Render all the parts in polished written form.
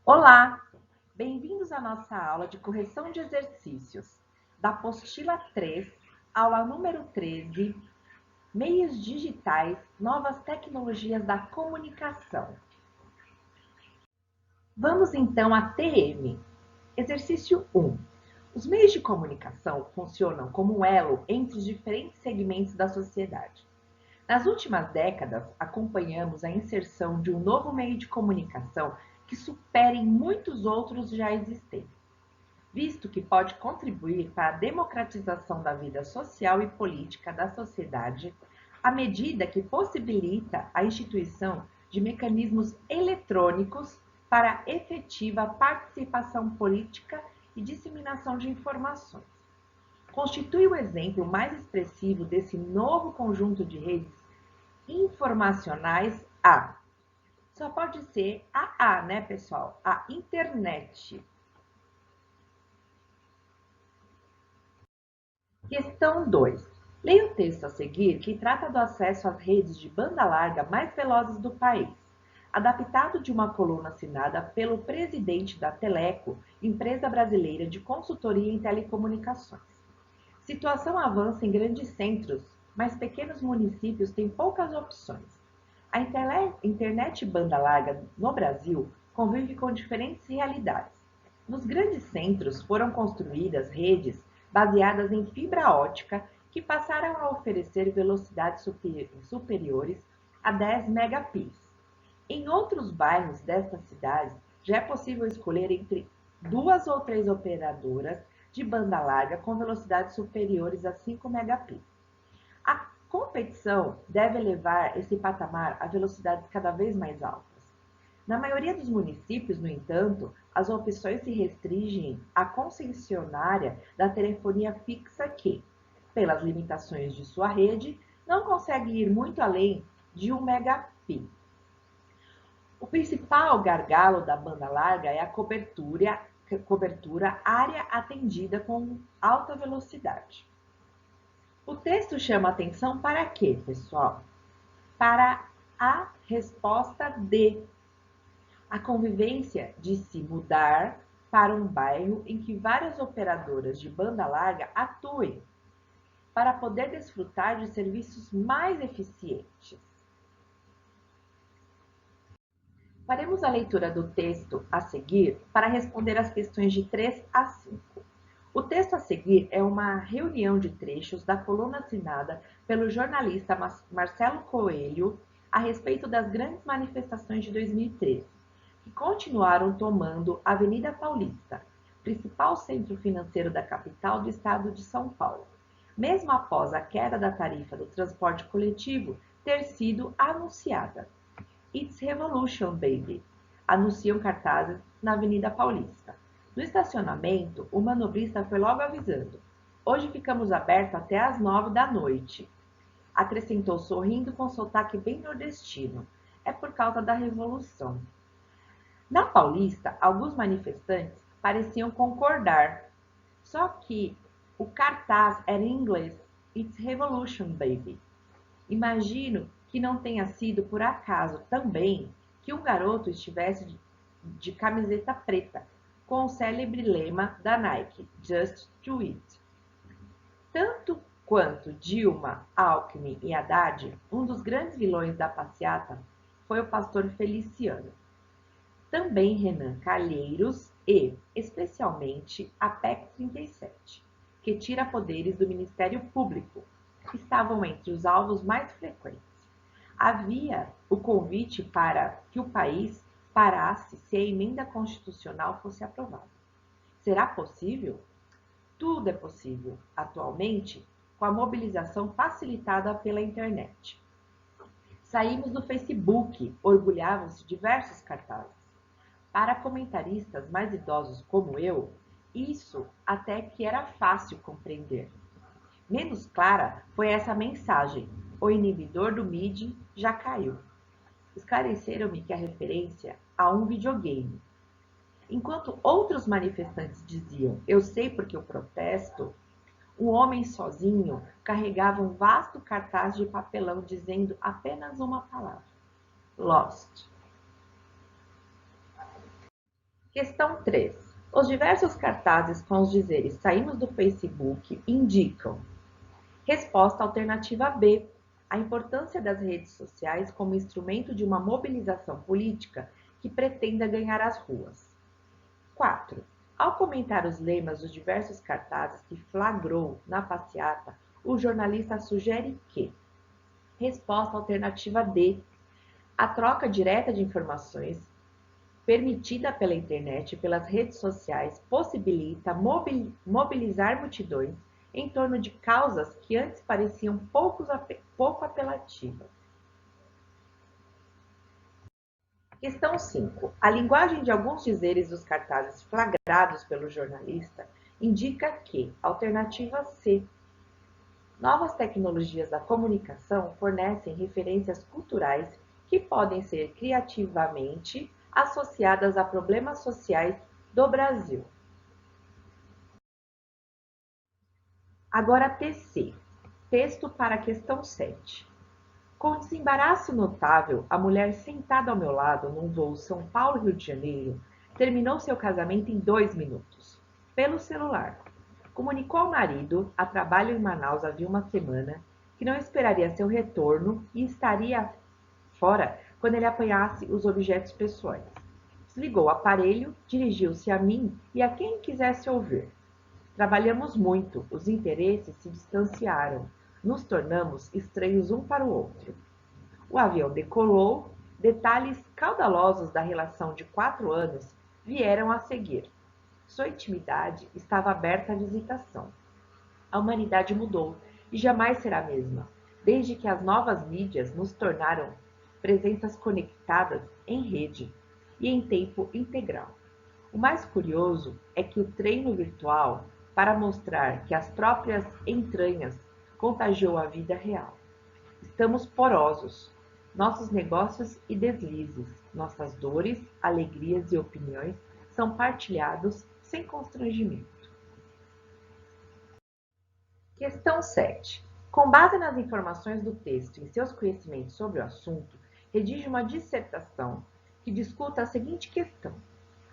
Olá, bem-vindos à nossa aula de correção de exercícios, da apostila 3, aula número 13, Meios digitais, novas tecnologias da comunicação. Vamos então à TM. Exercício 1. Os meios de comunicação funcionam como um elo entre os diferentes segmentos da sociedade. Nas últimas décadas, acompanhamos a inserção de um novo meio de comunicação que supere muitos outros já existentes, visto que pode contribuir para a democratização da vida social e política da sociedade, à medida que possibilita a instituição de mecanismos eletrônicos para a efetiva participação política e disseminação de informações. Constitui o exemplo mais expressivo desse novo conjunto de redes informacionais a. Só pode ser a, né, pessoal? A internet. Questão 2. Leia o texto a seguir que trata do acesso às redes de banda larga mais velozes do país, adaptado de uma coluna assinada pelo presidente da Teleco, empresa brasileira de consultoria em telecomunicações. Situação avança em grandes centros, mas pequenos municípios têm poucas opções. A internet banda larga no Brasil convive com diferentes realidades. Nos grandes centros foram construídas redes baseadas em fibra ótica que passaram a oferecer velocidades superiores a 10 megabits. Em outros bairros destas cidades, já é possível escolher entre duas ou três operadoras de banda larga com velocidades superiores a 5 megabits. A competição deve levar esse patamar a velocidades cada vez mais altas. Na maioria dos municípios, no entanto, as opções se restringem à concessionária da telefonia fixa que, pelas limitações de sua rede, não consegue ir muito além de 1 megabit. O principal gargalo da banda larga é a cobertura área atendida com alta velocidade. O texto chama atenção para quê, pessoal? Para a resposta D. A convivência de se mudar para um bairro em que várias operadoras de banda larga atuem, para poder desfrutar de serviços mais eficientes. Faremos a leitura do texto a seguir para responder as questões de 3 a 5. O texto a seguir é uma reunião de trechos da coluna assinada pelo jornalista Marcelo Coelho a respeito das grandes manifestações de 2013, que continuaram tomando a Avenida Paulista, principal centro financeiro da capital do estado de São Paulo, mesmo após a queda da tarifa do transporte coletivo ter sido anunciada. It's Revolution, baby! Anunciam cartazes na Avenida Paulista. No estacionamento, o manobrista foi logo avisando: hoje ficamos abertos até às 9 da noite. Acrescentou sorrindo com sotaque bem nordestino. É por causa da Revolução. Na Paulista, alguns manifestantes pareciam concordar, só que o cartaz era em inglês: It's Revolution, baby! Imagino que não tenha sido por acaso também que um garoto estivesse de camiseta preta, com o célebre lema da Nike, Just Do It. Tanto quanto Dilma, Alckmin e Haddad, um dos grandes vilões da passeata foi o pastor Feliciano. Também Renan Calheiros e, especialmente, a PEC 37, que tira poderes do Ministério Público, estavam entre os alvos mais frequentes. Havia o convite para que o país parasse se a emenda constitucional fosse aprovada. Será possível? Tudo é possível, atualmente, com a mobilização facilitada pela internet. Saímos do Facebook, orgulhavam-se diversos cartazes. Para comentaristas mais idosos como eu, isso até que era fácil compreender. Menos clara foi essa mensagem: o inibidor do MIDI já caiu. Esclareceram-me que a referência a um videogame. Enquanto outros manifestantes diziam: eu sei porque eu protesto, um homem sozinho carregava um vasto cartaz de papelão dizendo apenas uma palavra: Lost. Questão 3. Os diversos cartazes com os dizeres "saímos do Facebook" indicam. Resposta alternativa B. A importância das redes sociais como instrumento de uma mobilização política que pretenda ganhar as ruas. 4. Ao comentar os lemas dos diversos cartazes que flagrou na passeata, o jornalista sugere que. Resposta alternativa D. A troca direta de informações permitida pela internet e pelas redes sociais possibilita mobilizar multidões em torno de causas que antes pareciam pouco apelativas. Questão 5. A linguagem de alguns dizeres dos cartazes flagrados pelo jornalista indica que, alternativa C, novas tecnologias da comunicação fornecem referências culturais que podem ser criativamente associadas a problemas sociais do Brasil. Agora TC. Texto para a questão 7. Com desembaraço notável, a mulher sentada ao meu lado num voo São Paulo-Rio de Janeiro terminou seu casamento em 2 minutos, pelo celular. Comunicou ao marido, a trabalho em Manaus havia uma semana, que não esperaria seu retorno e estaria fora quando ele apanhasse os objetos pessoais. Desligou o aparelho, dirigiu-se a mim e a quem quisesse ouvir. Trabalhamos muito, os interesses se distanciaram, nos tornamos estranhos um para o outro. O avião decolou, detalhes caudalosos da relação de 4 anos vieram a seguir. Sua intimidade estava aberta à visitação. A humanidade mudou e jamais será a mesma, desde que as novas mídias nos tornaram presenças conectadas em rede e em tempo integral. O mais curioso é que o treino virtual, para mostrar que as próprias entranhas contagiou a vida real. Estamos porosos, nossos negócios e deslizes, nossas dores, alegrias e opiniões são partilhados sem constrangimento. Questão 7. Com base nas informações do texto e seus conhecimentos sobre o assunto, redige uma dissertação que discuta a seguinte questão.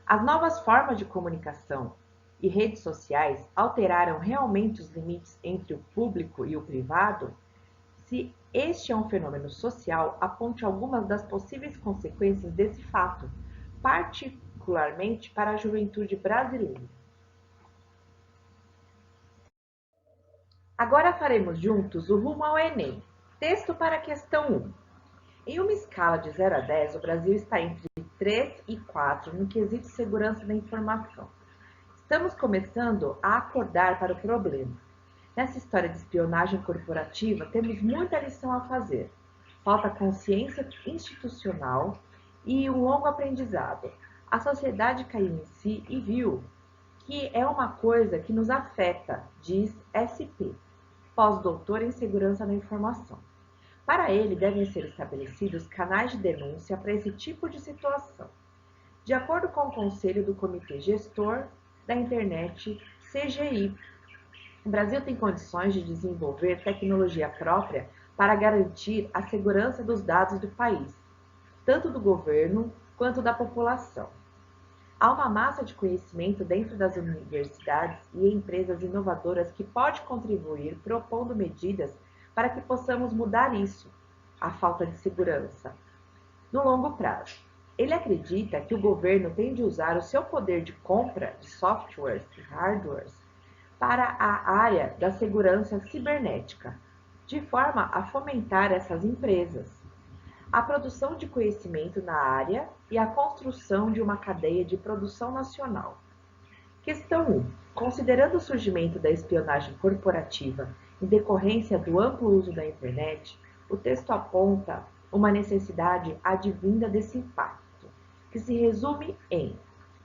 As novas formas de comunicação e redes sociais alteraram realmente os limites entre o público e o privado? Se este é um fenômeno social, aponte algumas das possíveis consequências desse fato, particularmente para a juventude brasileira. Agora faremos juntos o rumo ao Enem. Texto para a questão 1. Em uma escala de 0 a 10, o Brasil está entre 3 e 4 no quesito segurança da informação. Estamos começando a acordar para o problema. Nessa história de espionagem corporativa, temos muita lição a fazer. Falta consciência institucional e um longo aprendizado. A sociedade caiu em si e viu que é uma coisa que nos afeta, diz SP, pós-doutor em segurança da informação. Para ele, devem ser estabelecidos canais de denúncia para esse tipo de situação. De acordo com o conselho do Comitê Gestor da Internet, CGI, o Brasil tem condições de desenvolver tecnologia própria para garantir a segurança dos dados do país, tanto do governo quanto da população. Há uma massa de conhecimento dentro das universidades e empresas inovadoras que pode contribuir propondo medidas para que possamos mudar isso, a falta de segurança, no longo prazo. Ele acredita que o governo tem de usar o seu poder de compra de softwares e hardwares para a área da segurança cibernética, de forma a fomentar essas empresas, a produção de conhecimento na área e a construção de uma cadeia de produção nacional. Questão 1. Considerando o surgimento da espionagem corporativa em decorrência do amplo uso da internet, o texto aponta uma necessidade advinda desse impacto, que se resume em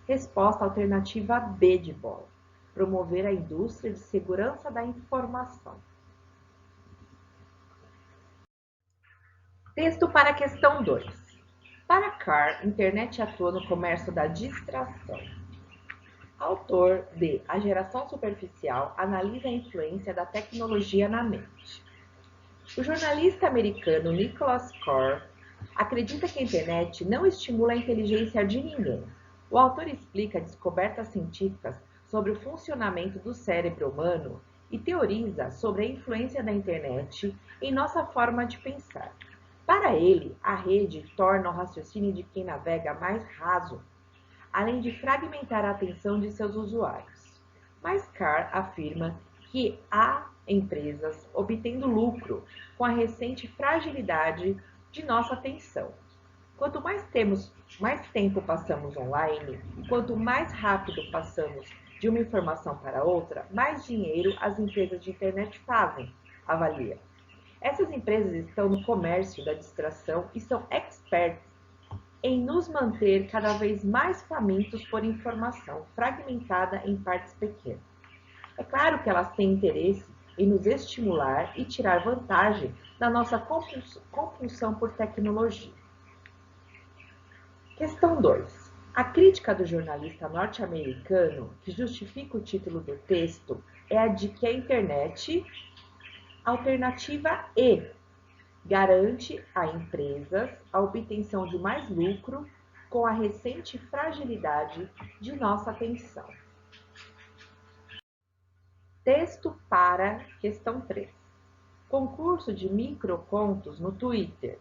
resposta alternativa B de bola, promover a indústria de segurança da informação. Texto para a questão 2. Para Carr, internet atua no comércio da distração. Autor de A Geração Superficial analisa a influência da tecnologia na mente. O jornalista americano Nicholas Carr acredita que a internet não estimula a inteligência de ninguém. O autor explica descobertas científicas sobre o funcionamento do cérebro humano e teoriza sobre a influência da internet em nossa forma de pensar. Para ele, a rede torna o raciocínio de quem navega mais raso, além de fragmentar a atenção de seus usuários. Mas Carr afirma que há empresas obtendo lucro com a recente fragilidade de nossa atenção. Quanto mais tempo passamos online, e quanto mais rápido passamos de uma informação para outra, mais dinheiro as empresas de internet fazem, avalia. Essas empresas estão no comércio da distração e são experts em nos manter cada vez mais famintos por informação fragmentada em partes pequenas. É claro que elas têm interesse em nos estimular e tirar vantagem da nossa compulsão por tecnologia. Questão 2. A crítica do jornalista norte-americano, que justifica o título do texto, é a de que a internet, alternativa E, garante a empresas a obtenção de mais lucro com a recente fragilidade de nossa atenção. Texto para questão 3. Concurso de microcontos no Twitter.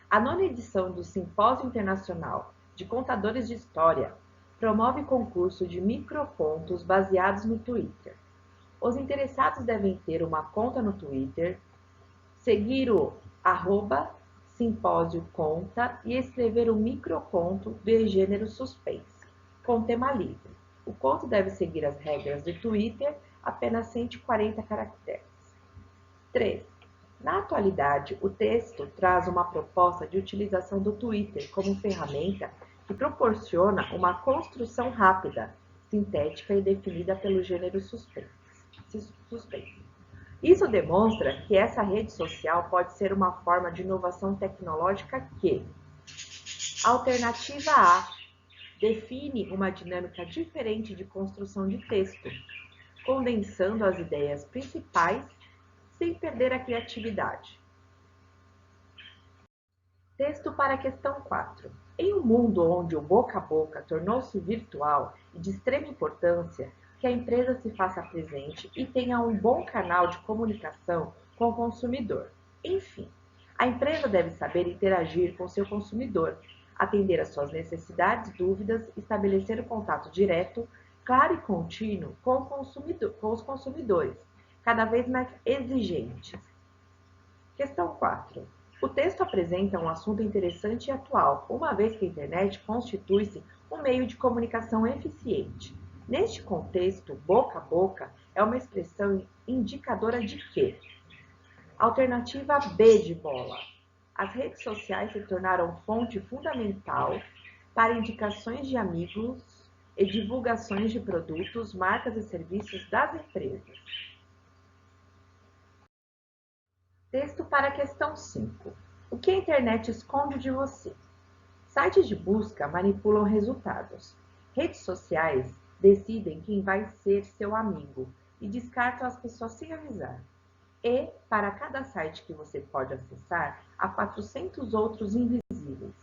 A 9ª edição do Simpósio Internacional de Contadores de História promove concurso de microcontos baseados no Twitter. Os interessados devem ter uma conta no Twitter, seguir o @simpósio-conta e escrever um microconto de gênero suspense, com tema livre. O conto deve seguir as regras do Twitter, apenas 140 caracteres. 3. Na atualidade, o texto traz uma proposta de utilização do Twitter como ferramenta que proporciona uma construção rápida, sintética e definida pelo gênero suspense. Isso demonstra que essa rede social pode ser uma forma de inovação tecnológica que, alternativa A, define uma dinâmica diferente de construção de texto, condensando as ideias principais sem perder a criatividade. Texto para a questão 4. Em um mundo onde o boca a boca tornou-se virtual e de extrema importância, que a empresa se faça presente e tenha um bom canal de comunicação com o consumidor. Enfim, a empresa deve saber interagir com seu consumidor, atender às suas necessidades, dúvidas, estabelecer um contato direto, claro e contínuo com os consumidores, cada vez mais exigentes. Questão 4. O texto apresenta um assunto interessante e atual, uma vez que a internet constitui-se um meio de comunicação eficiente. Neste contexto, boca a boca é uma expressão indicadora de que? Alternativa B de bola. As redes sociais se tornaram fonte fundamental para indicações de amigos e divulgações de produtos, marcas e serviços das empresas. Texto para a questão 5. O que a internet esconde de você? Sites de busca manipulam resultados. Redes sociais decidem quem vai ser seu amigo e descartam as pessoas sem avisar. E, para cada site que você pode acessar, há 400 outros invisíveis.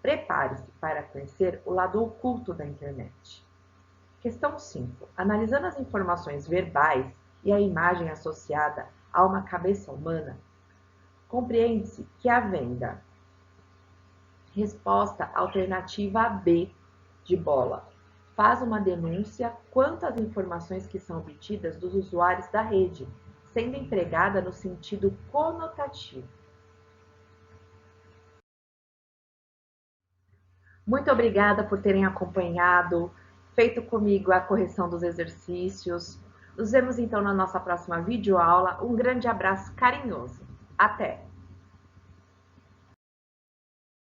Prepare-se para conhecer o lado oculto da internet. Questão 5. Analisando as informações verbais e a imagem associada a uma cabeça humana, compreende-se que a venda. Resposta alternativa B de bola. Faz uma denúncia quanto às informações que são obtidas dos usuários da rede, sendo empregada no sentido conotativo. Muito obrigada por terem acompanhado, feito comigo a correção dos exercícios. Nos vemos então na nossa próxima videoaula. Um grande abraço carinhoso. Até!